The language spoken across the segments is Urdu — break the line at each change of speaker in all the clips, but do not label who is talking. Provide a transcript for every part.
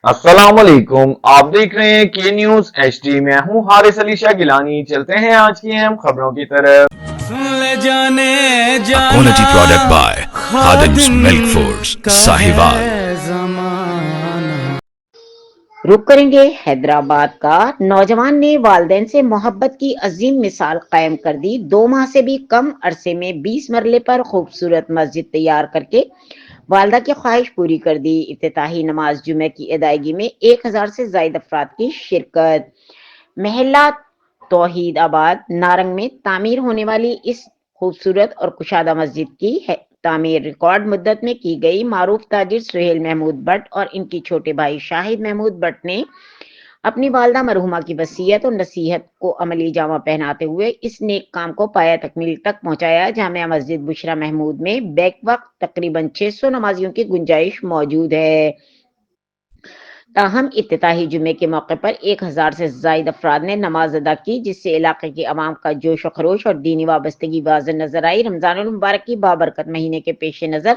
السلام علیکم، آپ دیکھ رہے ہیں کے نیوز ایچ ڈی۔ میں ہوں حارث علی شاہ گیلانی۔ چلتے ہیں آج کی اہم خبروں کی طرف۔
لے جانے
A
جانا
quality product by Khadim's Milk
Khadim
Foods,
کا
Sahiwal.
ہے زمانہ۔
رخ کریں گے حیدرآباد کا۔ نوجوان نے والدین سے محبت کی عظیم مثال قائم کر دی۔ 2 ماہ سے بھی کم عرصے میں 20 مرلے پر خوبصورت مسجد تیار کر کے والدہ کی خواہش پوری کر دی۔ افتتاحی نماز جمعہ کی ادائیگی میں 1000 سے زائد افراد کی شرکت۔ محلہ توحید آباد نارنگ میں تعمیر ہونے والی اس خوبصورت اور کشادہ مسجد کی تعمیر ریکارڈ مدت میں کی گئی۔ معروف تاجر سہیل محمود بٹ اور ان کی چھوٹے بھائی شاہد محمود بٹ نے اپنی والدہ مرحومہ کی وصیت اور نصیحت کو عملی جامہ پہناتے ہوئے اس نیک کام کو پایہ تکمیل تک پہنچایا۔ جامعہ مسجد بشرا محمود میں بیک وقت تقریباً 600 نمازیوں کی گنجائش موجود ہے۔ تاہم افتتاحی جمعے کے موقع پر 1000 سے زائد افراد نے نماز ادا کی، جس سے علاقے کے عوام کا جوش و خروش اور دینی وابستگی واضح نظر آئی۔ رمضان المبارک کی بابرکت مہینے کے پیش نظر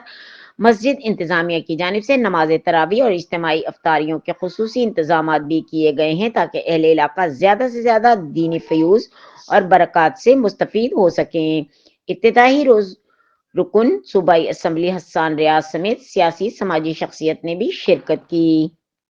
مسجد انتظامیہ کی جانب سے نماز تراویح اور اجتماعی افطاریوں کے خصوصی انتظامات بھی کیے گئے ہیں تاکہ اہل علاقہ زیادہ سے زیادہ دینی فیوز اور برکات سے مستفید ہو سکیں۔ افتتاحی روز رکن صوبائی اسمبلی حسان ریاض سمیت سیاسی سماجی شخصیت نے بھی شرکت کی۔